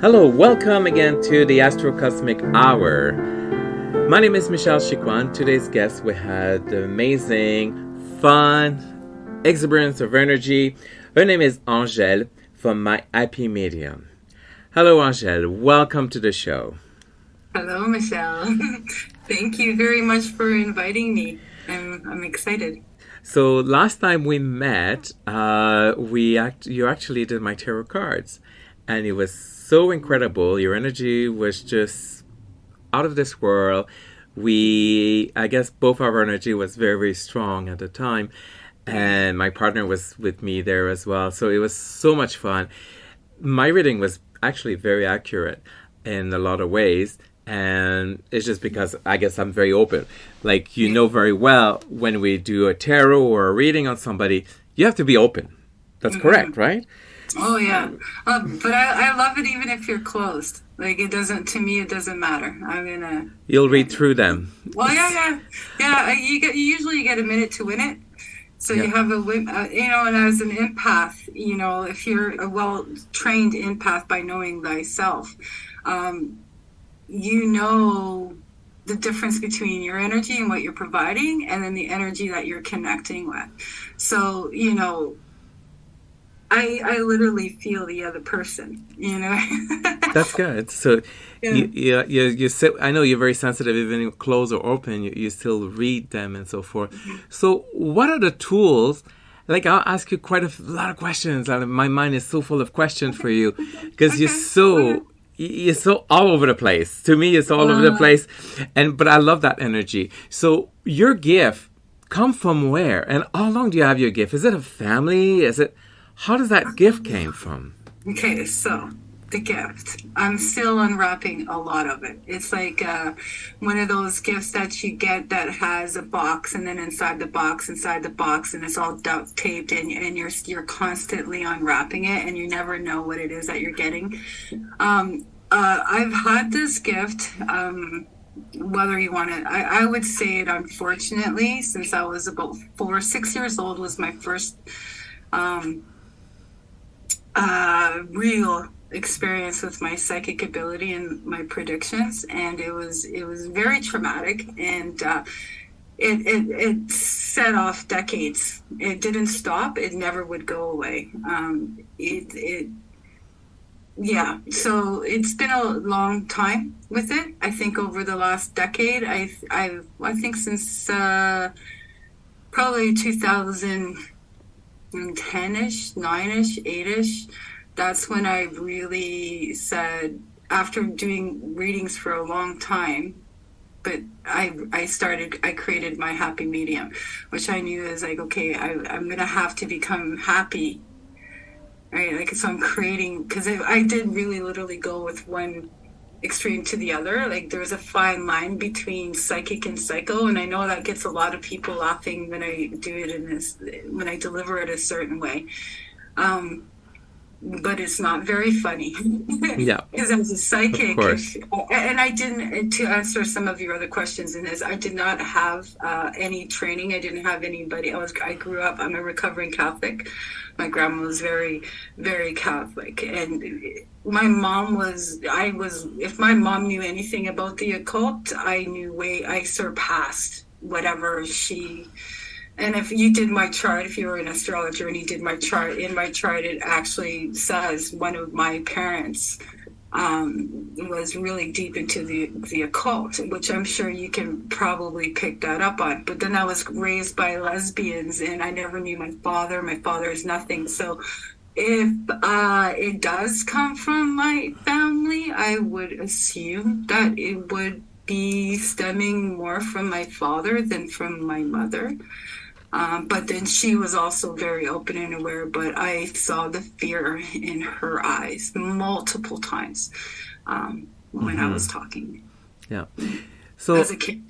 Hello, welcome again to the Astro Cosmic Hour. My name is Michelle Chiquan. Today's guest, we had the amazing, fun, exuberance of energy. Her name is Angele from My Happy Medium. Hello, Angele. Welcome to the show. Hello, Michelle. Thank you very much for inviting me. I'm excited. So last time we met, you actually did my tarot cards, and it was so incredible. Your energy was just out of this world. I guess both our energy was very, very strong at the time, and my partner was with me there as well. So it was so much fun. My reading was actually very accurate in a lot of ways. And it's just because I guess I'm very open. Like, you know very well, when we do a tarot or a reading on somebody, you have to be open. That's correct, right? Oh, yeah. But I love it even if you're closed. Like, to me, it doesn't matter. You'll read through them. Well, yeah. You usually get a minute to win it. So you have and as an empath, if you're a well-trained empath by knowing thyself, you know the difference between your energy and what you're providing and then the energy that you're connecting with. So, I literally feel the other person, That's good. So you say, I know you're very sensitive, even if closed or open, you still read them and so forth. Mm-hmm. So what are the tools? Like, I'll ask you quite a lot of questions. My mind is so full of questions for you because you're so all over the place. To me, it's all over the place. But I love that energy. So your gift come from where? And how long do you have your gift? Is it a family? How does that gift came from? Okay, so the gift. I'm still unwrapping a lot of it. It's like one of those gifts that you get that has a box, and then inside the box, and it's all duct taped, and you're constantly unwrapping it, and you never know what it is that you're getting. I've had this gift, whether you want it, I would say it, unfortunately, since I was about 4 or 6 years old, was my first real experience with my psychic ability and my predictions, and it was very traumatic, and it set off decades. It didn't stop. It never would go away. So it's been a long time with it. I think over the last decade, I think since probably 2010-ish, 9-ish, 8-ish, that's when I really said, after doing readings for a long time, but I created my happy medium, which I knew is like, okay, I'm going to have to become happy. Right, like, so I'm creating, because I did really literally go with one extreme to the other. Like, there's a fine line between psychic and psycho, and I know that gets a lot of people laughing when I do it when I deliver it a certain way. But it's not very funny. Yeah. Because as a psychic, of course. And I didn't, to answer some of your other questions in this, I did not have any training. I didn't have anybody. I grew up, I'm a recovering Catholic. My grandma was very, very Catholic. And my mom if my mom knew anything about the occult, I surpassed whatever she. And if you did my chart, if you were an astrologer and you did my chart, in my chart, it actually says one of my parents was really deep into the occult, which I'm sure you can probably pick that up on. But then I was raised by lesbians, and I never knew my father. My father is nothing. So if it does come from my family, I would assume that it would be stemming more from my father than from my mother. But then she was also very open and aware, but I saw the fear in her eyes multiple times when I was talking. Yeah. So, as a kid.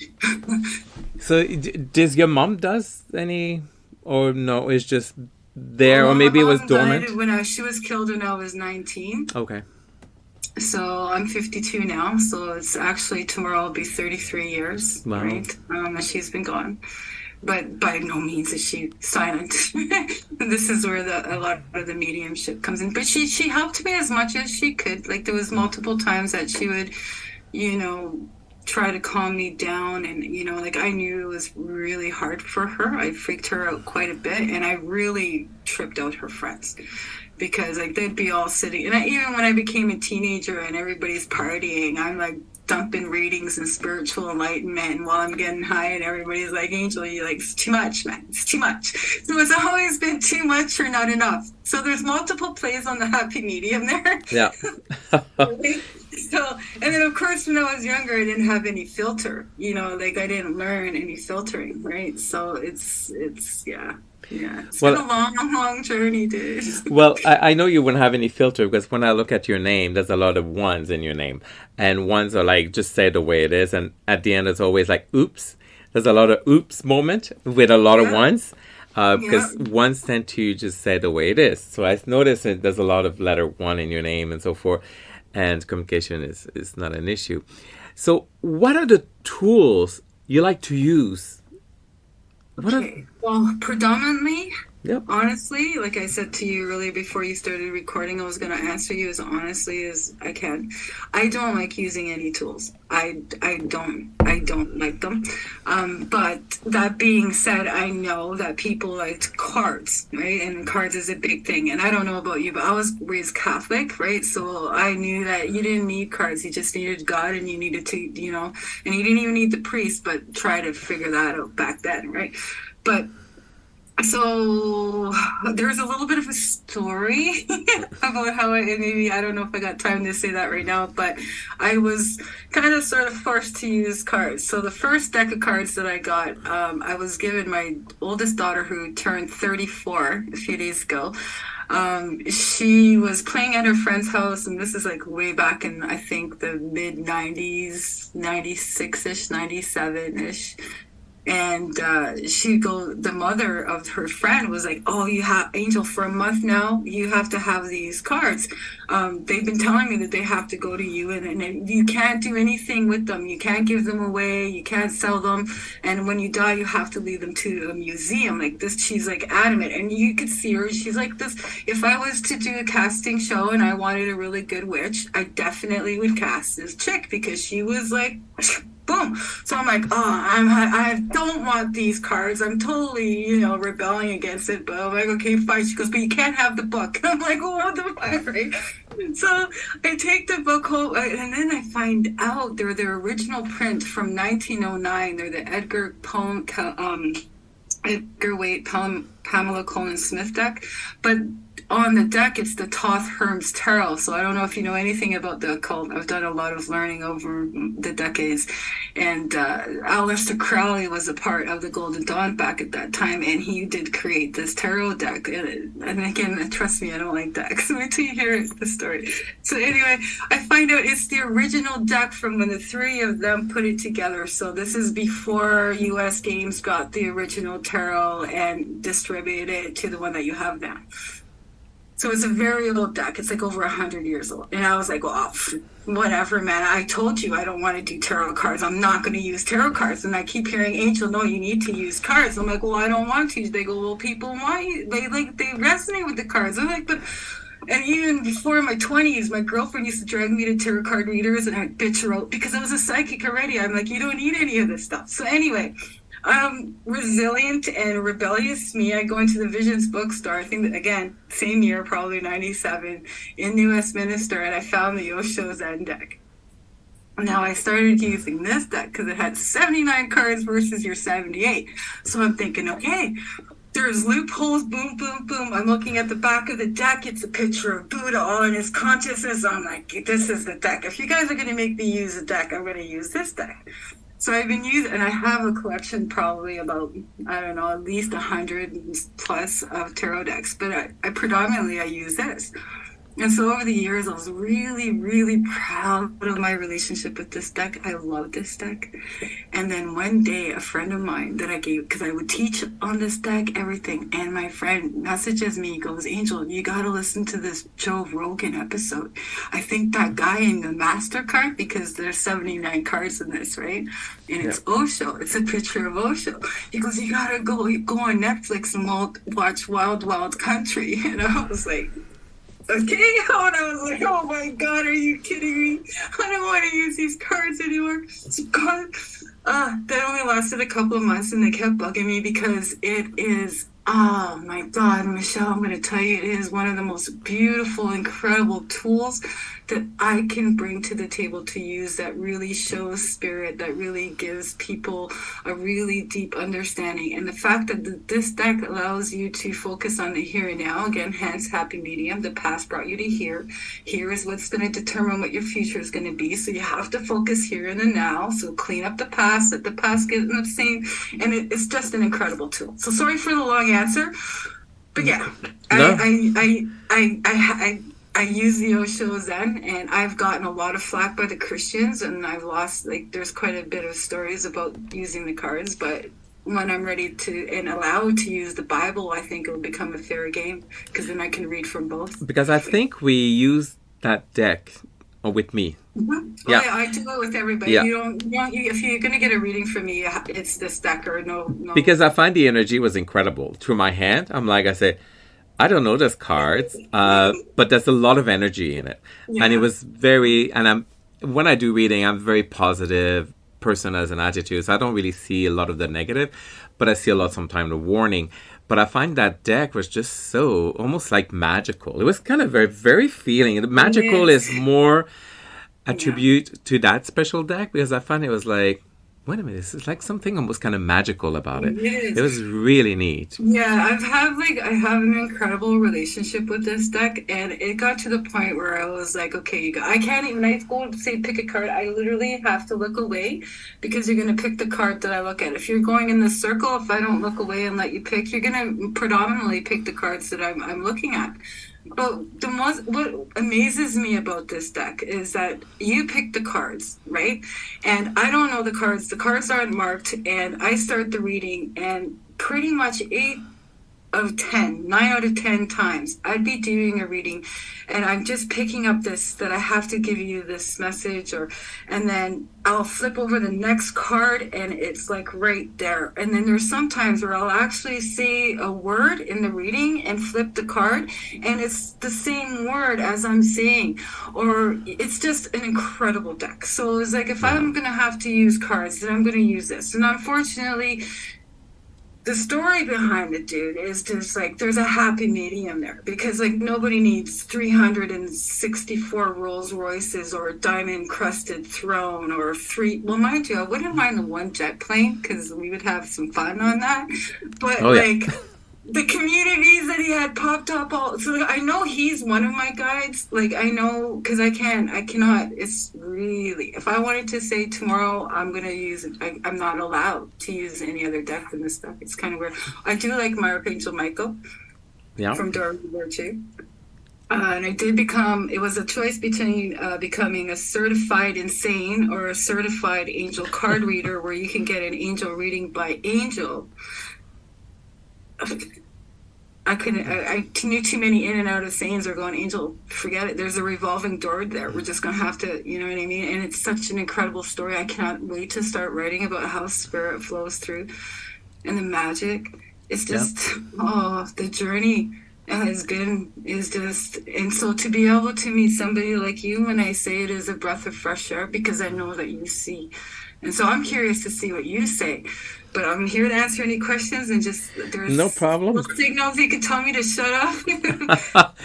So does your mom does any, or no, it's just there, or maybe it was dormant? She was killed when I was 19. Okay. So I'm 52 now, so it's actually tomorrow will be 33 years, wow. Right? She's been gone. but by no means is she silent. This is where a lot of the mediumship comes in. But she helped me as much as she could. Like there was multiple times that she would, you know, try to calm me down, and you know, like I knew it was really hard for her. I freaked her out quite a bit, and I really tripped out her friends because like they'd be all sitting, and even when I became a teenager and everybody's partying, I'm like dumping readings and spiritual enlightenment while I'm getting high, and everybody's like, Angel, you like, it's too much, man, it's too much. So it's always been too much or not enough. So there's multiple plays on the happy medium there. Yeah. So, and then of course when I was younger I didn't have any filter, you know, like I didn't learn any filtering, right? So it's yeah. It's been a long journey, dude. Well, I know you wouldn't have any filter because when I look at your name, there's a lot of ones in your name. And ones are like, just say the way it is. And at the end, it's always like, oops. There's a lot of oops moment with a lot of ones. Because ones tend to just say the way it is. So I noticed that there's a lot of letter one in your name and so forth. And communication is not an issue. So what are the tools you like to use? Well, predominantly, Yep. honestly, like I said to you earlier before you started recording, I was going to answer you as honestly as I can. I don't like using any tools. I don't like them. But that being said, I know that people liked cards, right? And cards is a big thing. And I don't know about you, but I was raised Catholic, right? So I knew that you didn't need cards. You just needed God, and you needed to, you know, and you didn't even need the priest, but try to figure that out back then, right? But so there's a little bit of a story about how maybe I don't know if I got time to say that right now, but I was kind of sort of forced to use cards. So the first deck of cards that I got, I was given my oldest daughter who turned 34 a few days ago. She was playing at her friend's house, and this is like way back in, I think, the mid 90s, 96-ish, 97-ish. And the mother of her friend was like, oh, you have, Angel, for a month now, you have to have these cards. They've been telling me that they have to go to you, and you can't do anything with them. You can't give them away. You can't sell them. And when you die, you have to leave them to a museum. Like this, she's like adamant. And you could see her. She's like this. If I was to do a casting show and I wanted a really good witch, I definitely would cast this chick because she was like... boom. So I'm like, I don't want these cards. I'm totally, you know, rebelling against it. But I'm like, okay, fine. She goes, but you can't have the book. I'm like, oh, what the fuck, right? So I take the book home, and then I find out they're the original print from 1909. They're the Edgar Waite, Pamela Colin Smith deck. But on the deck, it's the Thoth Hermes Tarot. So I don't know if you know anything about the occult. I've done a lot of learning over the decades. And Aleister Crowley was a part of the Golden Dawn back at that time, and he did create this tarot deck. And again, trust me, I don't like decks. Wait till you hear the story. So anyway, I find out it's the original deck from when the three of them put it together. So this is before US Games got the original tarot and distributed it to the one that you have now. So it's a very old deck. It's like over 100 years old. And I was like, well, whatever, man. I told you I don't want to do tarot cards. I'm not going to use tarot cards. And I keep hearing, Angel, no, you need to use cards. I'm like, well, I don't want to. They go, well, people want you. They resonate with the cards. I'm like, but... And even before my 20s, my girlfriend used to drag me to tarot card readers, and I'd bitch her out because I was a psychic already. I'm like, you don't need any of this stuff. So anyway... resilient and rebellious me, I go into the Visions bookstore, I think that, again, same year, probably 97, in New Westminster, and I found the Osho Zen deck. Now I started using this deck because it had 79 cards versus your 78. So I'm thinking, okay, there's loopholes, boom, boom, boom. I'm looking at the back of the deck. It's a picture of Buddha all in his consciousness. I'm like, this is the deck. If you guys are going to make me use a deck, I'm going to use this deck. So I've been using, and I have a collection probably about, I don't know, at least 100 plus of tarot decks, but I predominantly use this. And so over the years, I was really, really proud of my relationship with this deck. I love this deck. And then one day, a friend of mine that I gave, because I would teach on this deck, everything, and my friend messages me, goes, Angel, you got to listen to this Joe Rogan episode. I think that guy in the master card, because there's 79 cards in this, right? And Yeah. it's Osho. It's a picture of Osho. He goes, you got to go on Netflix and watch Wild Wild Country. And I was like, okay, and I was like, oh my God, are you kidding me? I don't want to use these cards anymore. So God, that only lasted a couple of months and they kept bugging me because it is, oh my God, Michelle, I'm going to tell you, it is one of the most beautiful, incredible tools that I can bring to the table to use that really shows spirit, that really gives people a really deep understanding. And the fact that this deck allows you to focus on the here and now, again, hence happy medium, the past brought you to here. Here is what's going to determine what your future is going to be. So you have to focus here and the now. So clean up the past, let the past get in the same. And it's just an incredible tool. So sorry for the long answer. But yeah, No, I use the Osho Zen, and I've gotten a lot of flack by the Christians, and I've lost, like, there's quite a bit of stories about using the cards, but when I'm ready to and allowed to use the Bible, I think it will become a fair game, because then I can read from both. because I think we use that deck with me. Mm-hmm. Yeah. I do it with everybody. Yeah. If you're going to get a reading from me, it's this deck or no. Because I find the energy was incredible through my hand. I'm like, I say, I don't know those cards, but there's a lot of energy in it, and it was very. And when I do reading, I'm a very positive person as an attitude, so I don't really see a lot of the negative, but I see a lot sometimes the warning. But I find that deck was just so almost like magical. It was kind of very, very feeling. The magical is more attribute to that special deck because I find it was like, wait a minute, this is like something almost kind of magical about it. It It was really neat. Yeah, I have an incredible relationship with this deck, and it got to the point where I was like, okay, I can't even. I go to say pick a card. I literally have to look away because you're gonna pick the card that I look at. If you're going in the circle, if I don't look away and let you pick, you're gonna predominantly pick the cards that I'm looking at. But what amazes me about this deck is that you pick the cards, right? And I don't know the cards. The cards aren't marked, and I start the reading, and pretty much 9 out of 10 times, I'd be doing a reading and I'm just picking up this, that I have to give you this message, and then I'll flip over the next card and it's like right there. And then there's some times where I'll actually say a word in the reading and flip the card and it's the same word as I'm saying, or it's just an incredible deck. So it's like, if I'm going to have to use cards, then I'm going to use this. And unfortunately, the story behind it, dude, is just like there's a happy medium there because like nobody needs 364 Rolls Royces or a diamond crusted throne or well, mind you, I wouldn't mind the one jet plane because we would have some fun on that, but the communities that he had popped up all, so I know he's one of my guides. Like I know, because I cannot, it's really, if I wanted to say tomorrow I'm going to use it, I'm not allowed to use any other deck than this stuff. It's kind of weird. I do like my Archangel Michael from Darwin War 2. And I did it was a choice between becoming a certified insane or a certified angel card reader where you can get an angel reading by angel. I knew too many in and out of sayings or going, Angel, forget it. There's a revolving door there. We're just going to have to, you know what I mean? And it's such an incredible story. I cannot wait to start writing about how spirit flows through and the magic. It's just, the journey is just, and so to be able to meet somebody like you, when I say it is a breath of fresh air, because I know that you see. And so I'm curious to see what you say. But I'm here to answer any questions and just there's no problem. Signals you can tell me to shut up.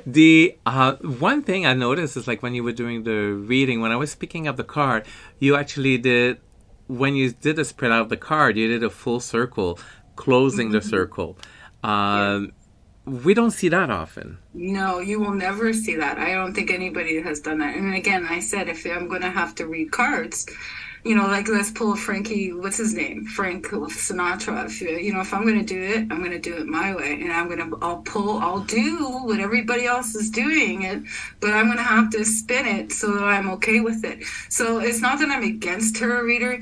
The one thing I noticed is like when you were doing the reading, when I was picking up the card, you actually did, when you did the spread out of the card, you did a full circle, closing the circle. We don't see that often. No, you will never see that. I don't think anybody has done that. And again, I said if I'm going to have to read cards, like let's pull Frankie, what's his name? Frank Sinatra. If I'm going to do it, I'm going to do it my way. And I'll do what everybody else is doing it, but I'm going to have to spin it so that I'm okay with it. So it's not that I'm against tarot reader.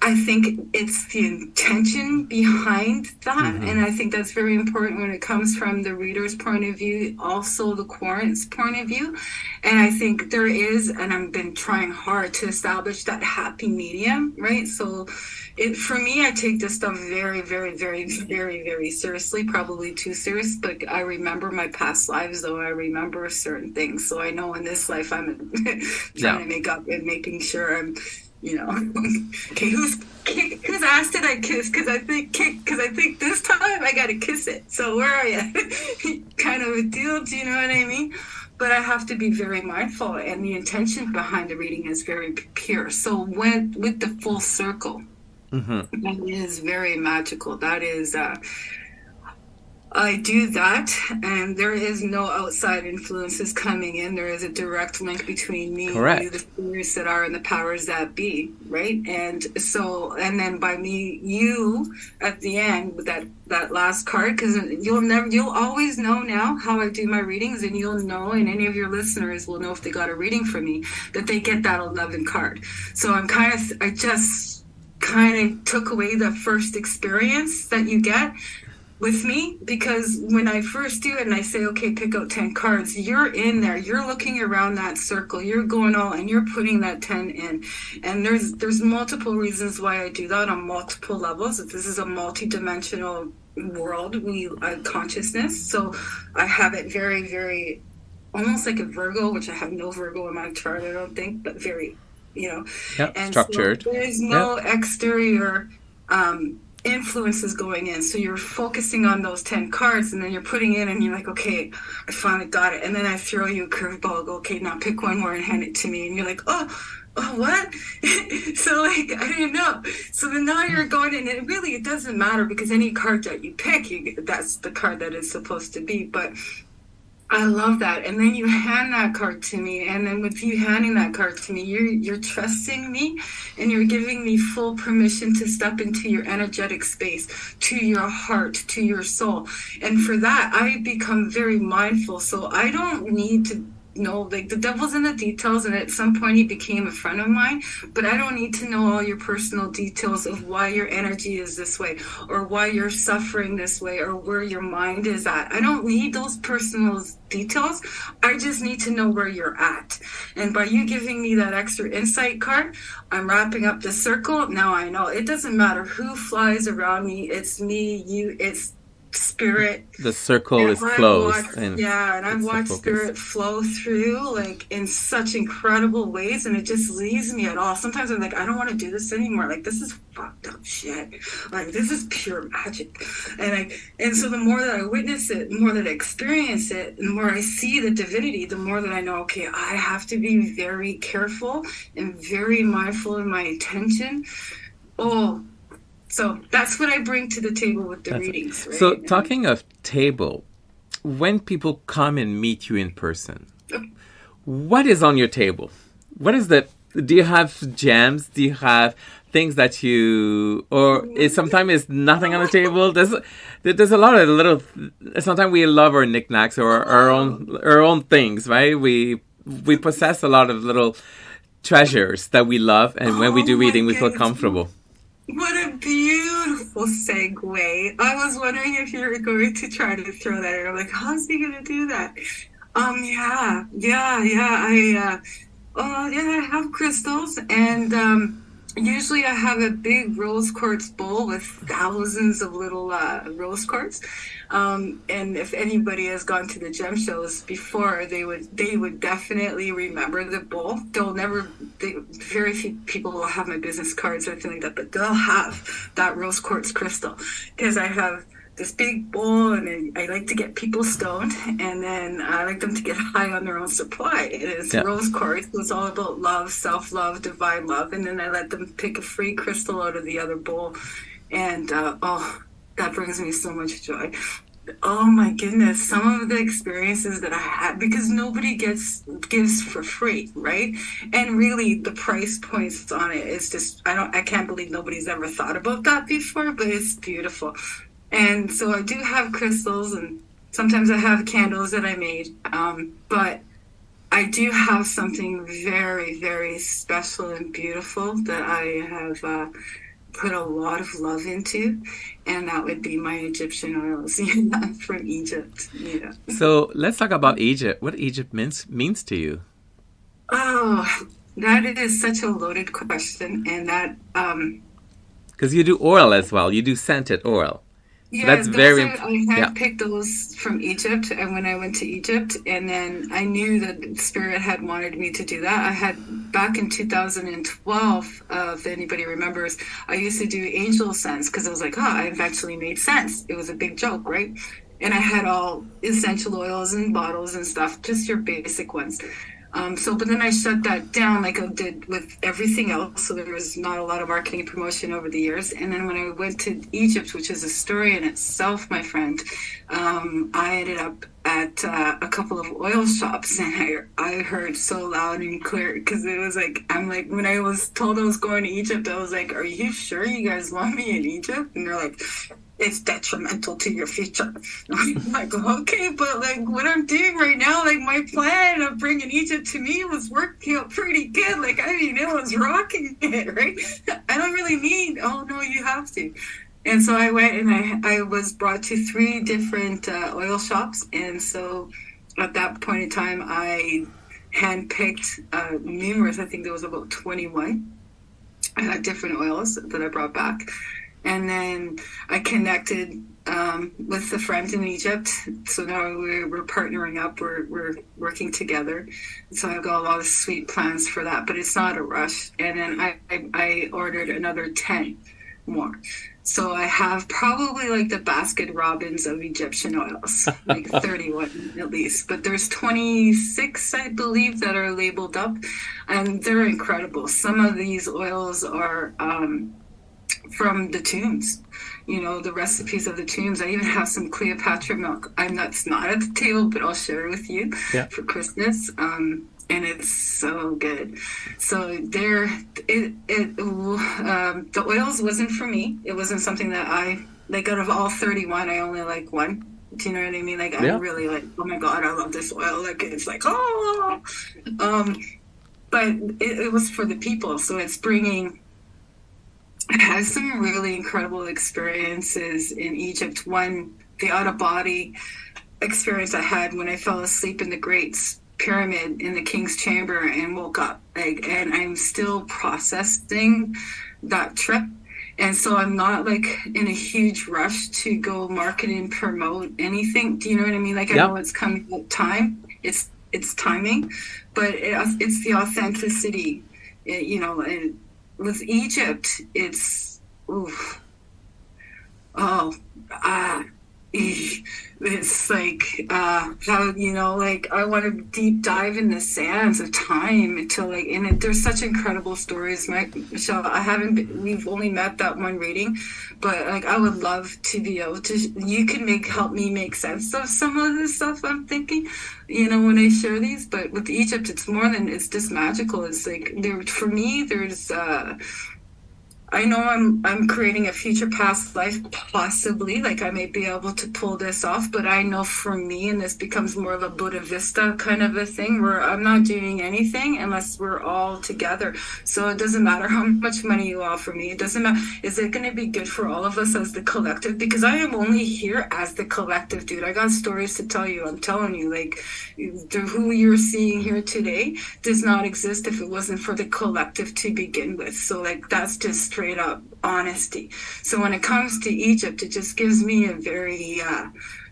I think it's the intention behind that. And I think that's very important when it comes from the reader's point of view, also the querent's point of view. And I think there is, and I've been trying hard to establish that happy medium, right? So for me, I take this stuff very, very, very, very, very seriously, probably too serious. But I remember my past lives, though. I remember certain things. So I know in this life I'm trying to make up and making sure I'm, okay, whose ass did I kiss? Because I think this time I got to kiss it. So where are you? Kind of a deal. Do you know what I mean? But I have to be very mindful, and the intention behind the reading is very pure. So with the full circle, that is very magical. That is. I do that, and there is no outside influences coming in. There is a direct link between me and you, the spirits that are and the powers that be, right? And then by me, you at the end with that last card, because you'll always know now how I do my readings, and you'll know, and any of your listeners will know if they got a reading from me, that they get that 11 card. So I just kind of took away the first experience that you get with me, because when I first do it and I say, okay, pick out 10 cards, you're in there, you're looking around that circle, you're going all, and you're putting that 10 in. And there's multiple reasons why I do that on multiple levels. This is a multi-dimensional world, consciousness. So I have it very, very, almost like a Virgo, which I have no Virgo in my chart, I don't think, but very, and structured. So there's no exterior, influences going in. So you're focusing on those 10 cards, and then you're putting in, and you're like, okay, I finally got it. And then I throw you a curveball, go, okay, now pick one more and hand it to me. And you're like, oh, what? So like, I didn't know. So then now you're going, and it doesn't matter, because any card that you pick, that's the card that it's supposed to be. But I love that. And then you hand that card to me. And then with you handing that card to me, you're trusting me, and you're giving me full permission to step into your energetic space, to your heart, to your soul. And for that, I become very mindful. So I don't need to know, like, the devil's in the details, and at some point he became a friend of mine, but I don't need to know all your personal details of why your energy is this way, or why you're suffering this way, or where your mind is at. I don't need those personal details. I just need to know where you're at. And by you giving me that extra insight card, I'm wrapping up the circle. Now I know it doesn't matter who flies around me. It's me, you, it's spirit. The circle is closed. And I've watched spirit flow through, like, in such incredible ways, and it just leaves me at all. Sometimes I'm like, I don't want to do this anymore. Like, this is fucked up shit. Like, this is pure magic. And so the more that I witness it, the more that I experience it, the more I see the divinity, the more that I know, okay, I have to be very careful and very mindful in my intention. So that's what I bring to the table with the readings. Right? So talking of table, when people come and meet you in person, what is on your table? What is that? Do you have gems? Do you have things that sometimes is nothing on the table? There's a lot of little. Sometimes we love our knickknacks or our own things, right? We possess a lot of little treasures that we love, and when we do reading, we feel comfortable. What a beautiful segue. I was wondering if you were going to try to throw that in. I'm like, how's he going to do that? I have crystals, and usually I have a big rose quartz bowl with thousands of little rose quartz. And if anybody has gone to the gem shows before, they would definitely remember the bowl. Very few people will have my business cards or anything like that, but they'll have that rose quartz crystal, because I have this big bowl, and I like to get people stoned, and then I like them to get high on their own supply. It is rose quartz. It's all about love, self-love, divine love, and then I let them pick a free crystal out of the other bowl, and that brings me so much joy. Oh my goodness, some of the experiences that I had, because nobody gives for free, right? And really the price points on it is just, I can't believe nobody's ever thought about that before, but it's beautiful. And so I do have crystals, and sometimes I have candles that I made. But I do have something very, very special and beautiful that I have put a lot of love into, and that would be my Egyptian oils, yeah, from Egypt. Yeah. So let's talk about Egypt. What Egypt means to you? Oh, that is such a loaded question, and that Because you do oil as well. You do scented oil. So yeah, that's those very are I yeah. handpicked those from Egypt, and when I went to Egypt, and then I knew that Spirit had wanted me to do that. I had back in 2012, if anybody remembers, I used to do angel scents because I was like, oh, I've actually made sense. It was a big joke, right? And I had all essential oils and bottles and stuff, just your basic ones. But then I shut that down like I did with everything else. So there was not a lot of marketing and promotion over the years. And then when I went to Egypt, which is a story in itself, my friend, I ended up at a couple of oil shops, and I heard so loud and clear because it was like, I'm like, when I was told I was going to Egypt, I was like, are you sure you guys want me in Egypt? And they're like, it's detrimental to your future. I'm like, okay, but like what I'm doing right now, like my plan of bringing Egypt to me was working out pretty good. Like, I mean, it was rocking it, right? I don't really need, oh no, you have to. And so I went, and I was brought to three different oil shops. And so at that point in time, I handpicked numerous, I think there was about 21 different oils that I brought back. And then I connected with the friends in Egypt. So now we're partnering up. We're working together. So I've got a lot of sweet plans for that, but it's not a rush. And then I ordered another 10 more. So I have probably like the Baskin Robbins of Egyptian oils, like 31 at least. But there's 26, I believe, that are labeled up, and they're incredible. Some of these oils are from the tombs, the recipes of the tombs. I even have some Cleopatra milk. That's not at the table, but I'll share it with you Yeah. for Christmas. And it's so good. So the oils wasn't for me. It wasn't something that I like. Out of all 31, I only like one. Do you know what I mean? Like, Yeah. I'm really like, oh my God, I love this oil. Like, it's like, oh, but it was for the people. So it's bringing. I had some really incredible experiences in Egypt. One, the out of body experience I had when I fell asleep in the Great Pyramid in the King's Chamber and woke up. And I'm still processing that trip. And so I'm not like in a huge rush to go market and promote anything. Do you know what I mean? Like, I Yeah. know it's coming with time. It's timing, but it's the authenticity, and with Egypt, it's oof, oh ah, it's like how like I want to deep dive in the sands of time until like there's such incredible stories, Michelle. We've only met that one reading, but like I would love to be able to. You can help me make sense of some of the stuff I'm thinking, when I share these. But with Egypt, it's more than it's just magical. It's like for me. There's I know I'm creating a future past life, possibly. Like I may be able to pull this off, but I know for me, and this becomes more of a Buddha Vista kind of a thing where I'm not doing anything unless we're all together. So it doesn't matter how much money you offer me. It doesn't matter. Is it going to be good for all of us as the collective? Because I am only here as the collective, dude. I got stories to tell you. I'm telling you, like who you're seeing here today does not exist if it wasn't for the collective to begin with. So like that's just straight up honesty. So when it comes to Egypt, it just gives me a very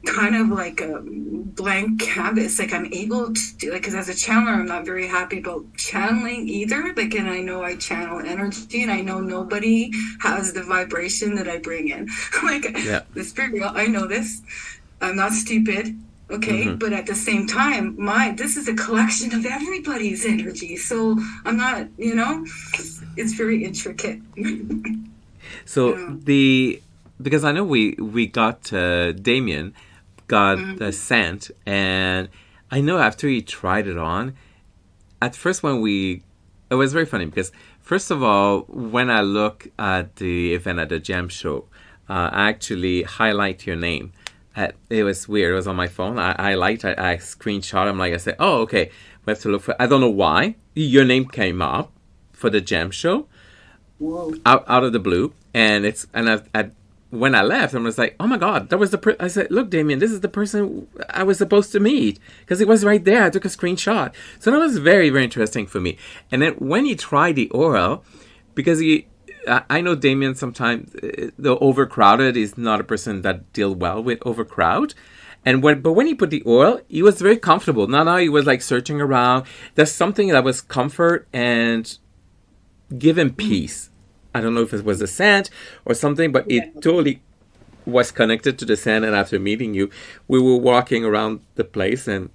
kind of like a blank canvas. Like I'm able to do, like, because as a channeler, I'm not very happy about channeling either. Like, and I know I channel energy, and I know nobody has the vibration that I bring in. Like Yeah. the spirit, I know this. I'm not stupid. Okay, Mm-hmm. but at the same time, this is a collection of everybody's energy. So I'm not, it's very intricate. So Yeah. because I know we got Damien got the Mm-hmm. scent, and I know after he tried it on, at first when we, it was very funny because first of all, when I look at the event at the Gem Show, I actually highlight your name. It was weird. It was on my phone. I screenshot. I'm like, I said, oh, okay. We have to look for. I don't know why your name came up for the Gem Show Whoa. out of the blue, and when I left, I was like, "Oh my god, that was the." I said, "Look, Damien, this is the person I was supposed to meet because it was right there. I took a screenshot." So that was very, very interesting for me. And then when you try the oil, because I know Damien sometimes the overcrowded is not a person that deal well with overcrowd. But when he put the oil, he was very comfortable. Not now he was like searching around. There's something that was comfort and give him peace. I don't know if it was a scent or something, but Yeah. it totally was connected to the scent. And after meeting you, we were walking around the place, and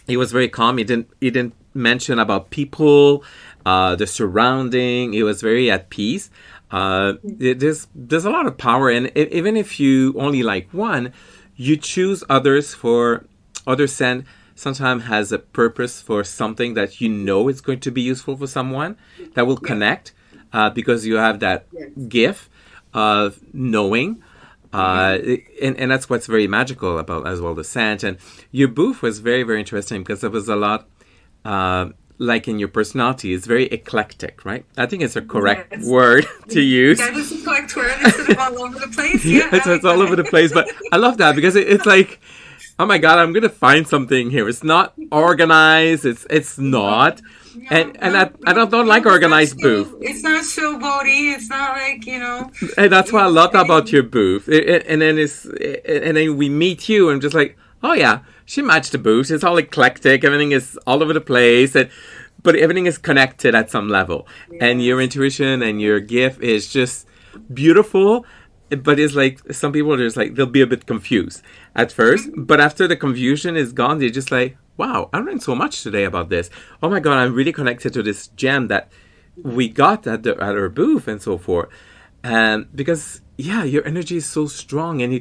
he was very calm. He didn't mention about people, the surrounding. He was very at peace. There's a lot of power, and even if you only like one, you choose others for other scent. Sometimes has a purpose for something that you know is going to be useful for someone that will Yeah. connect because you have that Yes. gift of knowing. Mm-hmm. And that's what's very magical about as well the scent. And your booth was very, very interesting because there was a lot, like in your personality, it's very eclectic, right? I think it's a correct Yes. word to use. Yeah, this is correct word. It's sort of all over the place. Yeah, I It's like all over the that. place, but I love that because it's like, oh my god, I'm gonna find something here. It's not organized. It's No, not, no, and no, I no, don't like no. organized booth, It's not showboaty. It's not like and that's what I it's loved about very. your booth. And then we meet you, and I'm just like, oh yeah, she matched the booth. It's all eclectic. Everything is all over the place, but everything is connected at some level. And your Yes. intuition and your gift is just beautiful. But it's like some people are just like they'll be a bit confused at first, Mhm. but after the confusion is gone, they're just like, "Wow, I learned so much today about this. Oh my god, I'm really connected to this gem that we got at our booth and so forth." And because yeah, your energy is so strong, and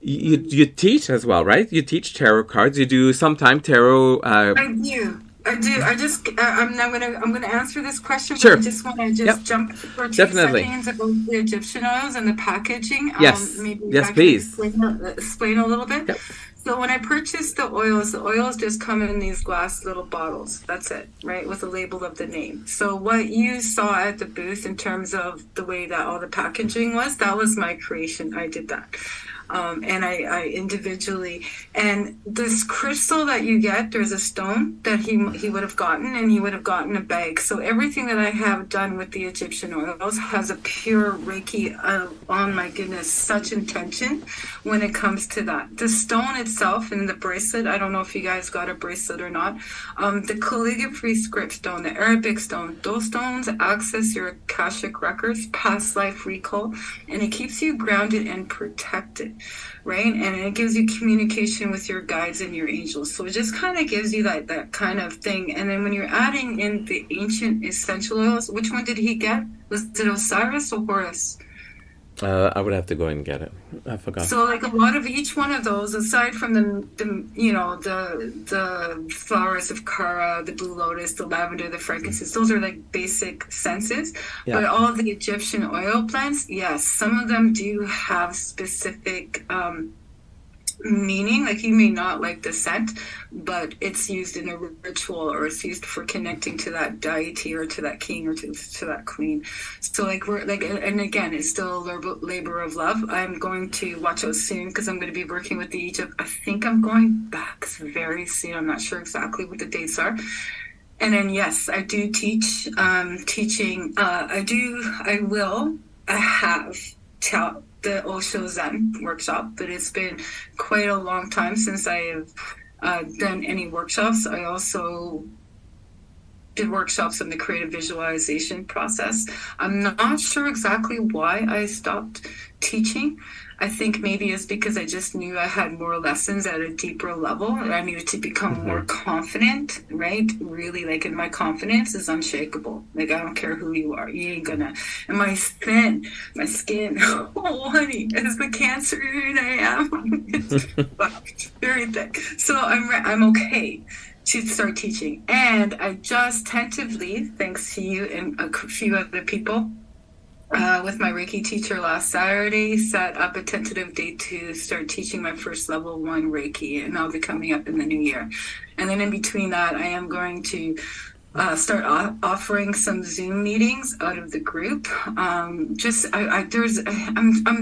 you teach as well, right? You teach tarot cards. You do sometime tarot. I do. I do. I'm gonna answer this question, but I Sure. just want to Yep. just jump for two Definitely. seconds about the Egyptian oils and the packaging. Yes. Maybe Yes, I can please. explain a little bit. Yep. So when I purchased the oils just come in these glass little bottles. That's it, right? With a label of the name. So what you saw at the booth in terms of the way that all the packaging was, that was my creation. I did that. And I individually, and this crystal that you get, there's a stone that he would have gotten, and he would have gotten a bag. So everything that I have done with the Egyptian oils has a pure Reiki. Oh my goodness, such intention when it comes to that. The stone itself and the bracelet. I don't know if you guys got a bracelet or not. The calligraphy script stone, the Arabic stone. Those stones access your Akashic records, past life recall, and it keeps you grounded and protected, right? And it gives you communication with your guides and your angels. So it just kind of gives you that kind of thing. And then when you're adding in the ancient essential oils, which one did he get? Was it Osiris or Horus? I would have to go and get it. I forgot. So like a lot of each one of those, aside from the flowers of Kara, the blue lotus, the lavender, the frankincense, those are like basic senses. Yeah. But all the Egyptian oil plants, yes, some of them do have specific meaning. Like you may not like the scent, but it's used in a ritual, or it's used for connecting to that deity or to that king or to that queen. So like we're like, and again, it's still a labor of love. I'm going to watch out soon because I'm going to be working with the Egypt. I think I'm going back very soon. I'm not sure exactly what the dates are. And then yes, I do teach. Teaching. I have taught the Osho Zen workshop, but it's been quite a long time since I have done any workshops. I also did workshops on the creative visualization process. I'm not sure exactly why I stopped teaching. I think maybe it's because I just knew I had more lessons at a deeper level. I needed to become more Mm-hmm. confident, right? Really, like, and my confidence is unshakable. Like, I don't care who you are, you ain't gonna. And my skin, oh honey, as the cancer that I am, it's very thick. So I'm okay to start teaching. And I just tentatively, thanks to you and a few other people, with my Reiki teacher last Saturday, set up a tentative date to start teaching my first level 1 Reiki, and that'll be coming up in the new year. And then in between that, I am going to start offering some Zoom meetings out of the group. I'm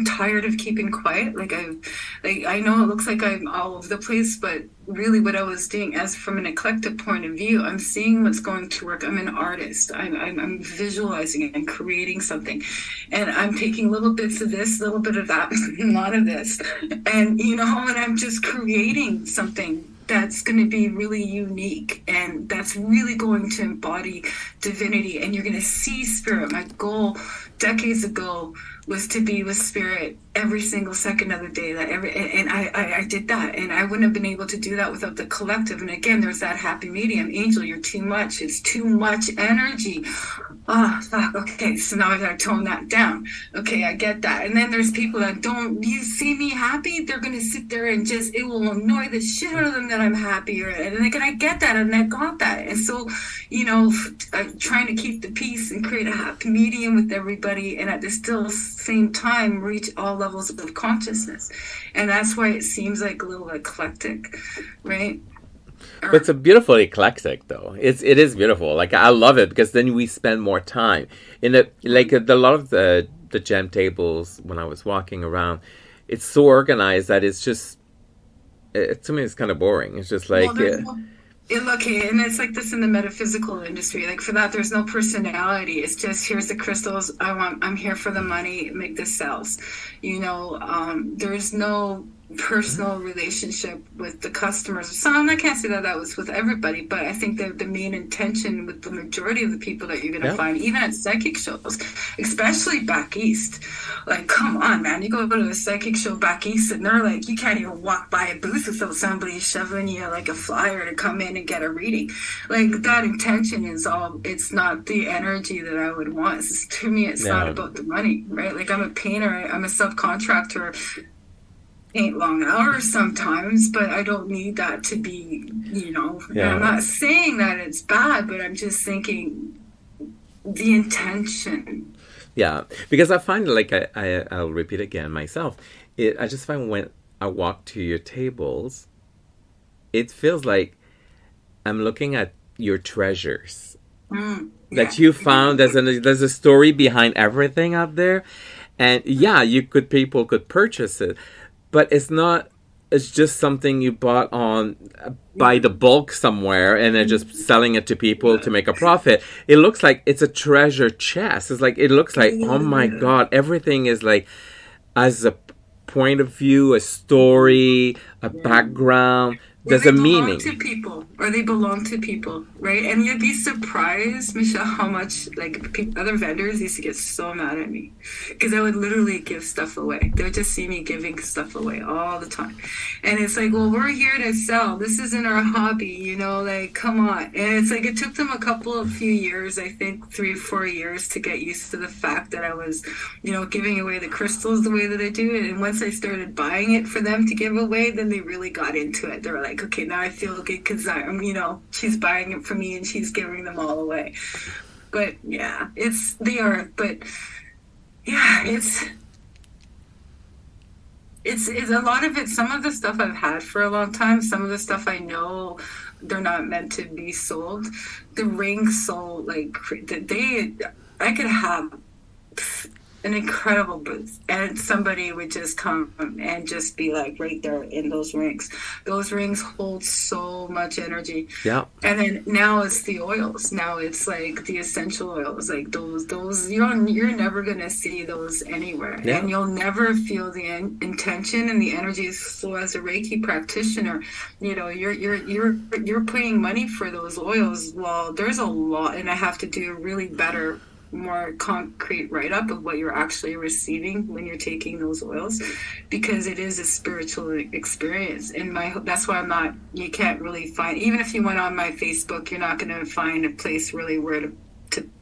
tired of keeping quiet. I know it looks like I'm all over the place, but really what I was doing, as from an eclectic point of view, I'm seeing what's going to work. I'm an artist. I'm visualizing it and creating something, and I'm taking little bits of this, little bit of that, a lot of this, and and I'm just creating something that's going to be really unique, and that's really going to embody divinity, and you're going to see spirit. My goal decades ago was to be with spirit every single second of the day, and I did that, and I wouldn't have been able to do that without the collective. And again, there's that happy medium. Angel, you're too much. It's too much energy. Oh, fuck. Okay, so now I gotta tone that down. Okay, I get that. And then there's people that don't, you see me happy, they're gonna sit there and just, it will annoy the shit out of them that I'm happy. And I get that, and I got that. And so, trying to keep the peace and create a happy medium with everybody, and at the still same time reach all levels of consciousness. And that's why it seems like a little eclectic, right? But it's a beautiful eclectic, though. It is beautiful. Like, I love it because then we spend more time in it. Like, a lot of the gem tables when I was walking around, it's so organized that it's just, to me, it's kind of boring. It's just like, okay, and it's like this in the metaphysical industry. Like, for that, there's no personality. It's just, here's the crystals. I'm here for the money. Make the sales. There's no personal relationship with the customers. Some, I can't say that was with everybody, but I think that the main intention with the majority of the people that you're going to find, even at psychic shows, especially back east, like, come on, man, you go to a psychic show back east and they're like, you can't even walk by a booth without somebody shoving you like a flyer to come in and get a reading. Like, that intention is all, it's not the energy that I would want. To me, it's not about the money, right? Like, I'm a painter, I'm a subcontractor, paint long hours sometimes, but I don't need that to be, I'm not saying that it's bad, but I'm just thinking the intention. Yeah, because I find, like, I'll repeat again myself, I just find when I walk to your tables, it feels like I'm looking at your treasures that you found. There's a story behind everything out there, and people could purchase it, but it's just something you bought by the bulk somewhere and then just selling it to people to make a profit. It looks like it's a treasure chest. It's like, it looks like, oh my God, everything is like, as a point of view, a story, a background. There's a meaning. They belong to people, right? And you'd be surprised, Michelle, how much, like, other vendors used to get so mad at me because I would literally give stuff away. They would just see me giving stuff away all the time. And it's like, well, we're here to sell. This isn't our hobby, like, come on. And it's like, it took them a few years, I think 3 or 4 years, to get used to the fact that I was, giving away the crystals the way that I do it. And once I started buying it for them to give away, then they really got into it. They were like, okay, now I feel good because she's buying it for me and she's giving them all away. But yeah, it's a lot of it. Some of the stuff I've had for a long time, some of the stuff I know they're not meant to be sold. The rings sold, like, I could have an incredible booth, and somebody would just come and just be like right there in those rings. Those rings hold so much energy. Yeah. And then now it's the oils. Now it's like the essential oils, like those you're never gonna see those anywhere. Yeah. And you'll never feel the intention and the energy. So as a Reiki practitioner, you're paying money for those oils. Well, there's a lot, and I have to do really better more concrete write-up of what you're actually receiving when you're taking those oils, because it is a spiritual experience. And that's why you can't really find, even if you went on my Facebook, you're not going to find a place really where to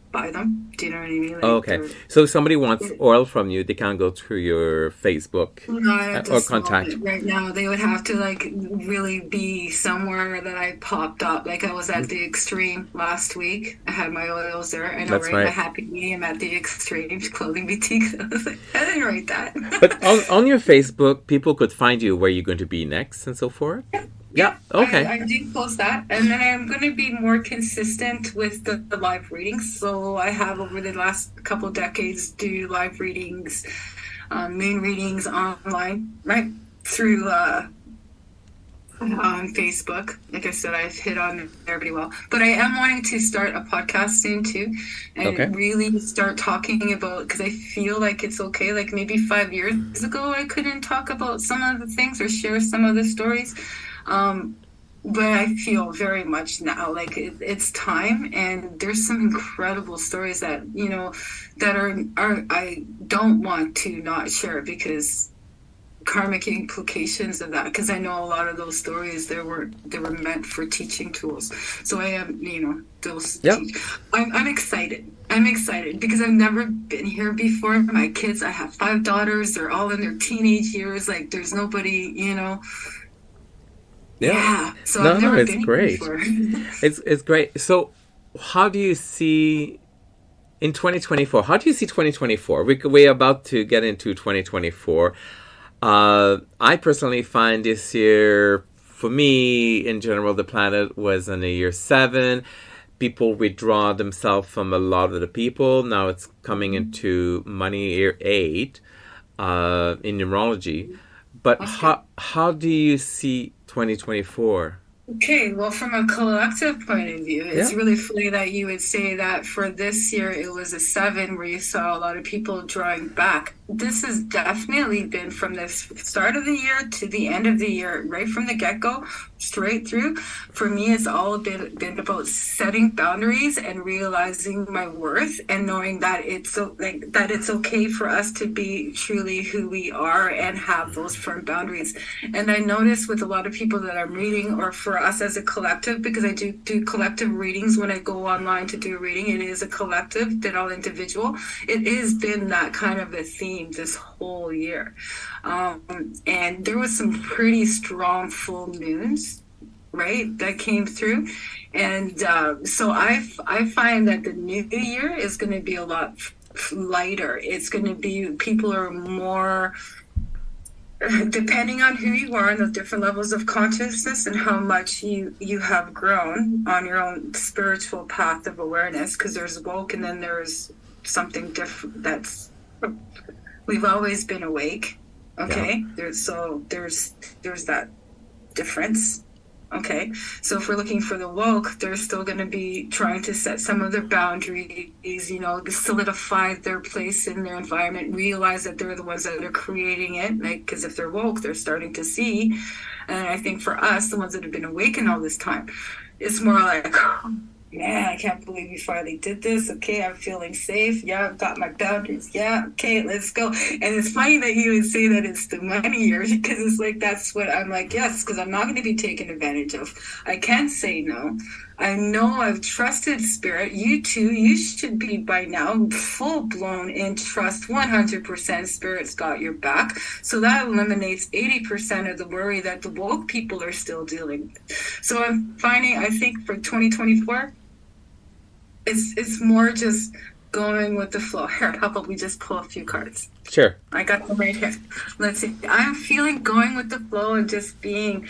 buy them. Do you know what I mean? Like, Okay. So if somebody wants oil from you, they can't go through your Facebook not at or this contact. moment right now. They would have to like really be somewhere that I popped up. Like I was at the Extreme last week. I had my oils there. I know, That's right? right. My happy medium at the Extreme clothing boutique. I was like, I didn't write that. But on your Facebook, people could find you where you're going to be next and so forth. Yeah. Okay. I do post that, and then I'm going to be more consistent with the live readings. So I have over the last couple decades do live readings, moon readings online, right through on Facebook. Like I said, I've hit on there pretty well, but I am wanting to start a podcast soon too, and really start talking about, because I feel like it's okay. Like maybe 5 years ago, I couldn't talk about some of the things or share some of the stories. But I feel very much now like it's time, and there's some incredible stories that, you know, that are I don't want to not share, because karmic implications of that, because I know a lot of those stories they were meant for teaching tools. So I am, you know, those. Yep. I'm excited. I'm excited because I've never been here before. My kids, I have 5 daughters. They're all in their teenage years. Like there's nobody, you know. Yeah. So I've never been great. here before. It's great. So how do you see in 2024? How do you see 2024? We're about to get into 2024. I personally find this year, for me, in general, the planet was in a year 7. People withdraw themselves from a lot of the people. Now it's coming into money year 8 in numerology. But how do you see 2024? Okay, well, from a collective point of view, it's really funny that you would say that for this year it was a 7 where you saw a lot of people drawing back. This has definitely been from the start of the year to the end of the year, right from the get-go, straight through. For me, it's all been about setting boundaries and realizing my worth, and knowing that it's okay for us to be truly who we are and have those firm boundaries. And I notice with a lot of people that I'm reading, or for us as a collective, because I do collective readings when I go online to do a reading, it is a collective, they're all individual. It has been that kind of a theme this whole year. And there was some pretty strong full moons, right, that came through. And so I find that the new year is going to be a lot lighter. It's going to be, people are more, depending on who you are and the different levels of consciousness and how much you have grown on your own spiritual path of awareness, because there's woke and then there's something different. That's, we've always been awake. Okay. Yeah. There's that difference. Okay. So if we're looking for the woke, they're still going to be trying to set some of their boundaries, you know, solidify their place in their environment, realize that they're the ones that are creating it. Like, because if they're woke, they're starting to see. And I think for us, the ones that have been awakened all this time, it's more like, man, I can't believe we finally did this. Okay, I'm feeling safe. Yeah, I've got my boundaries. Yeah, okay, let's go. And it's funny that you would say that it's the money year, because it's like, that's what I'm like, yes, because I'm not going to be taken advantage of. I can't say no. I know I've trusted spirit. You too, you should be by now full blown in trust. 100% spirit's got your back. So that eliminates 80% of the worry that the woke people are still dealing with. So I'm finding, I think for 2024, it's more just going with the flow. Here, how about we just pull a few cards? Sure. I got them right here. Let's see. I'm feeling going with the flow and just being,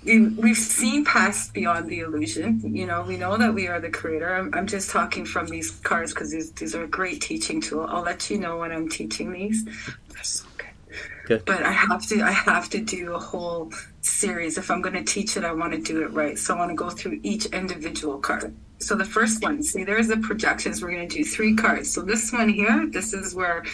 we've seen past beyond the illusion. You know, we know that we are the creator. I'm just talking from these cards because these are a great teaching tool. I'll let you know when I'm teaching these. They're so good. But I have to do a whole series. If I'm going to teach it, I want to do it right. So I want to go through each individual card. So the first one, see, there's the projections. We're going to do 3 cards. So this one here, this is where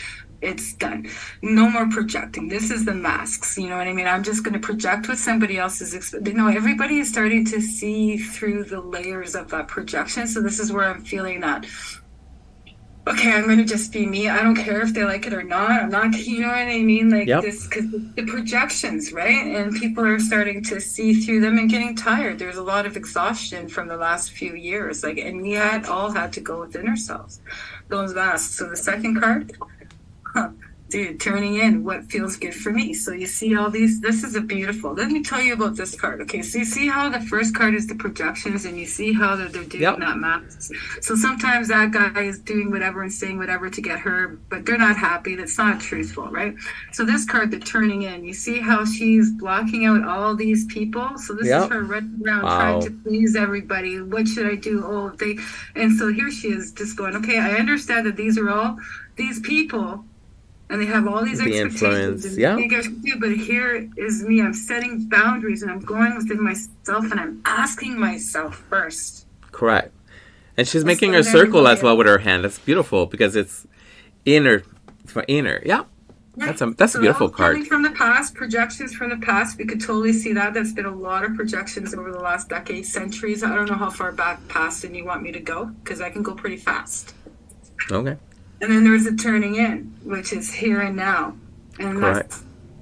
it's done. No more projecting. This is the masks. You know what I mean? I'm just going to project what somebody else is. Everybody is starting to see through the layers of that projection. So this is where I'm feeling that okay, I'm going to just be me. I don't care if they like it or not. I'm not, you know what I mean? Like Yep. this, because the projections, right? And people are starting to see through them and getting tired. There's a lot of exhaustion from the last few years. Like, and we all had to go within ourselves, those masks. So the second card, huh, dude, turning in what feels good for me. So you see all these, this is a beautiful, let me tell you about this card. Okay, so you see how the first card is the projections, and you see how they're doing Yep. that math. So sometimes that guy is doing whatever and saying whatever to get her, but they're not happy. That's not truthful, right? So this card, the turning in, you see how she's blocking out all these people. So this is Yep. her running around trying to Wow. please everybody. What should I do? Oh, they, and so here she is just going, okay, I understand that these are all these people, and they have all these The expectations influence. and Yeah. think I should do, but here is me. I'm setting boundaries and I'm going within myself and I'm asking myself first. Correct. And she's And making so her then circle as going, well with her hand. That's beautiful because it's inner. For inner. Yeah. right. That's a So that beautiful was coming card. from the past, projections from the past. We could totally see that. There's been a lot of projections over the last decade, centuries. I don't know how far back past and you want me to go, because I can go pretty fast. Okay. And then there's a turning in, which is here and now. And Correct.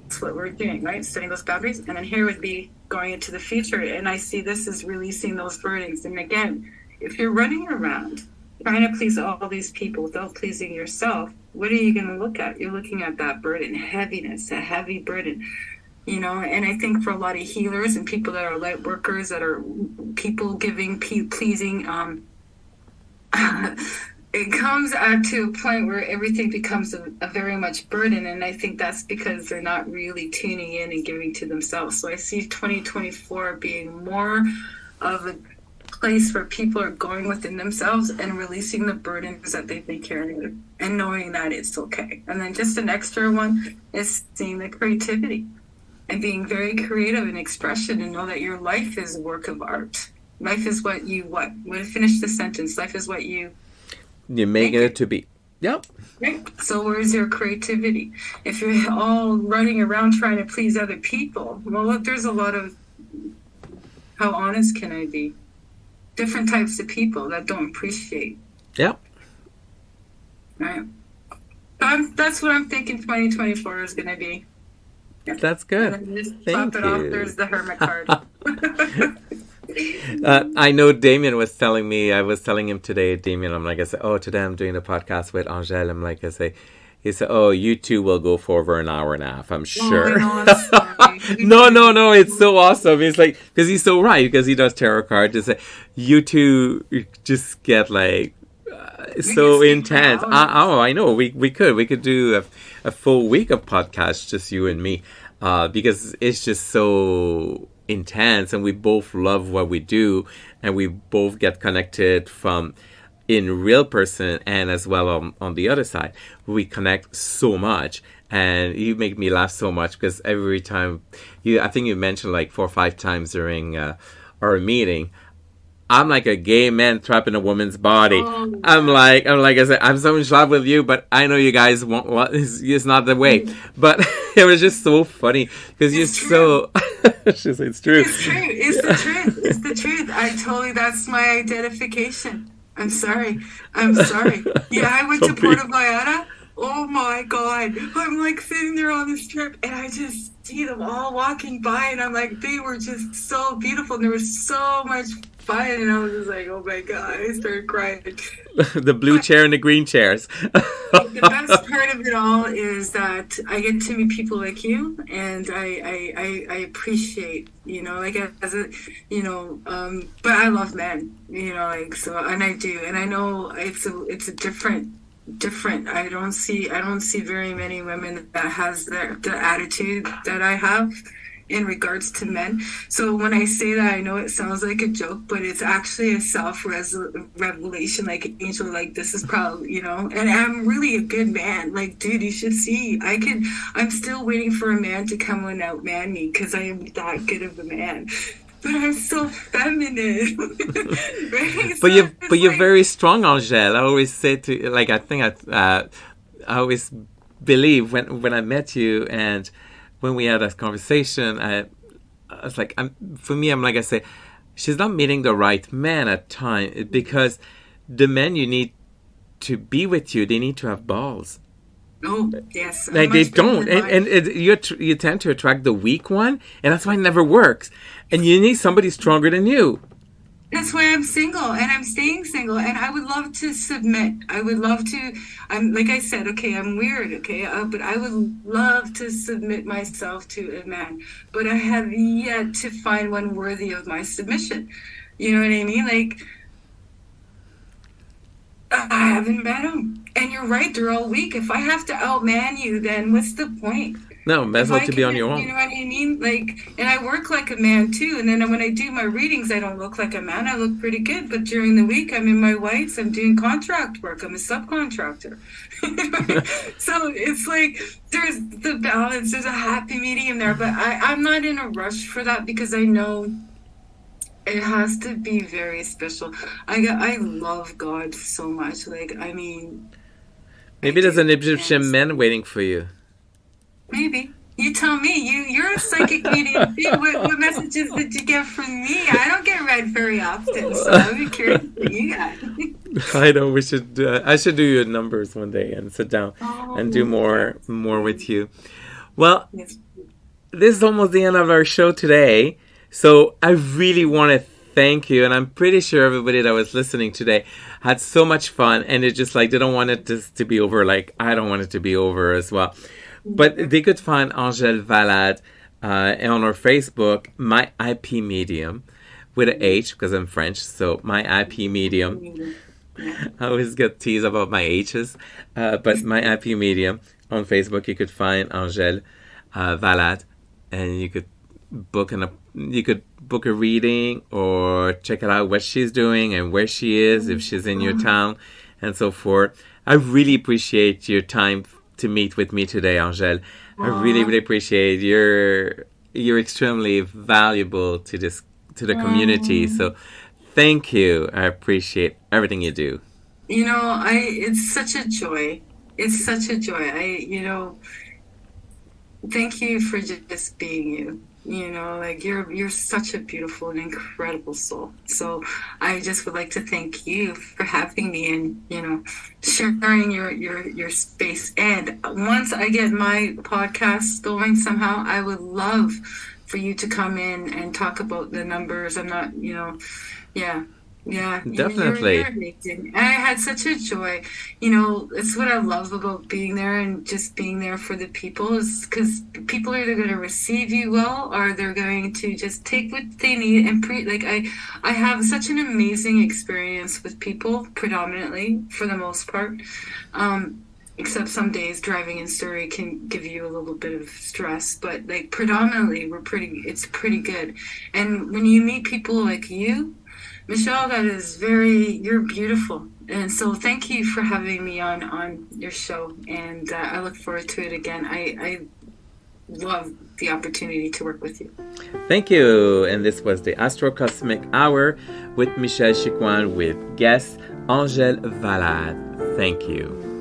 that's what we're doing, right? Setting those boundaries. And then here would be going into the future. And I see this as releasing those burdens. And again, if you're running around trying to please all these people without pleasing yourself, what are you going to look at? You're looking at that burden, heaviness, a heavy burden. You know, and I think for a lot of healers and people that are light workers, that are people giving, pleasing, it comes to a point where everything becomes a very much burden. And I think that's because they're not really tuning in and giving to themselves. So I see 2024 being more of a place where people are going within themselves and releasing the burdens that they've been carrying and knowing that it's okay. And then just an extra one is seeing the creativity and being very creative in expression, and know that your life is a work of art. Life is what you, finish the sentence. Life is what you You're making make it it. to be. Yep. Right? So where's your creativity? If you're all running around trying to please other people, well, look, there's a lot of, how honest can I be? Different types of people that don't appreciate. Yep. Right? That's what I'm thinking 2024 is going to be. Yeah. That's And good. then just Thank top it off, you. there's the Hermit card. I know Damien was telling me, I was telling him today, Damien, I'm like, I said, oh, today I'm doing a podcast with Angele. I'm like, I say, he said, oh, you two will go for over an hour and a half, I'm Oh, sure. I know, I'm sorry. No, it's so awesome. It's like, because he's so right, because he does tarot cards. It's like, you two just get like, We so can speak for intense. hours. I know, we could do a full week of podcasts, just you and me, because it's just so intense, and we both love what we do, and we both get connected from in real person and as well on the other side. We connect so much, and you make me laugh so much because every time I think you mentioned like 4 or 5 times during our meeting, I'm like a gay man trapped in a woman's body. Oh, I'm like I said, I'm so in love with you, but I know you guys won't. It's not the way. But it was just so funny because you're it's true. so. It's true. It's true. It's the truth. It's the truth. That's my identification. I'm sorry. I'm sorry. Yeah, I went to Don't be. Puerto Vallarta. Oh my God. I'm like sitting there on the strip and I just see them all walking by and I'm like, they were just so beautiful. And there was so much fun. And I was just like, oh my God. I started crying. The blue But chair and the green chairs. the best part of it all is that I get to meet people like you, and I appreciate, like as a, but I love men, like so, and I do, and I know it's a different. I don't see very many women that has the attitude that I have in regards to men. So when I say that, I know it sounds like a joke, but it's actually a self-revelation, like Angel, like this is probably, and I'm really a good man. Like, dude, you should see, I'm still waiting for a man to come and outman me because I am that good of a man. But I'm so feminine. Right? But So you it's you're like, very strong, Angele. I always say to like I think I always believe when I met you and when we had that conversation, I was like, I'm like I say, she's not meeting the right man at time because the men you need to be with you, they need to have balls. Oh, yes. Like they don't, you tend to attract the weak one, and that's why it never works. And you need somebody stronger than you. That's why I'm single, and I'm staying single, and I would love to submit. I would love to. I'm like I said, okay, I'm weird, okay, but I would love to submit myself to a man, but I have yet to find one worthy of my submission. You know what I mean? Like, I haven't met them, and you're right. They're all weak. If I have to outman you, then what's the point? No, best well to be on your own. You know what I mean? Like, and I work like a man too. And then when I do my readings, I don't look like a man. I look pretty good. But during the week, I'm in my whites. I'm doing contract work. I'm a subcontractor. So it's like there's the balance. There's a happy medium there. But I'm not in a rush for that because I know it has to be very special. I love God so much. Like, I mean, maybe there's an Egyptian man waiting for you. Maybe. You tell me. You're a psychic medium too. What messages did you get from me? I don't get read very often, so I'd be curious what you got. I know we should. I should do your numbers one day and sit down and do more with you. Well, this is almost the end of our show today. So I really want to thank you, and I'm pretty sure everybody that was listening today had so much fun, and it just like they don't want it to be over. Like I don't want it to be over as well. But they could find Angele Valade on her Facebook, My IP Medium, with an H, because I'm French, so My IP Medium. I always get teased about my H's, but My IP Medium on Facebook, you could find Angele Valade, and you could book a reading or check it out what she's doing and where she is, if she's in your town, and so forth. I really appreciate your time to meet with me today, Angele. I really appreciate you're extremely valuable to the community. So thank you. I appreciate everything you do. You know, it's such a joy. It's such a joy. Thank you for just being you. You know, like you're such a beautiful and incredible soul. So I just would like to thank you for having me and, you know, sharing your space. And once I get my podcast going somehow, I would love for you to come in and talk about the numbers. I'm not, you know, yeah. Yeah, definitely. You're amazing. And I had such a joy. You know, it's what I love about being there and just being there for the people is because people are either going to receive you well or they're going to just take what they need and I have such an amazing experience with people predominantly for the most part. Except some days driving in Surrey can give you a little bit of stress, but like predominantly it's pretty good. And when you meet people like you, Michelle, you're beautiful. And so thank you for having me on your show. And I look forward to it again. I love the opportunity to work with you. Thank you. And this was the Astro Cosmic Hour with Michelle Chicoine with guest Angele Valade. Thank you.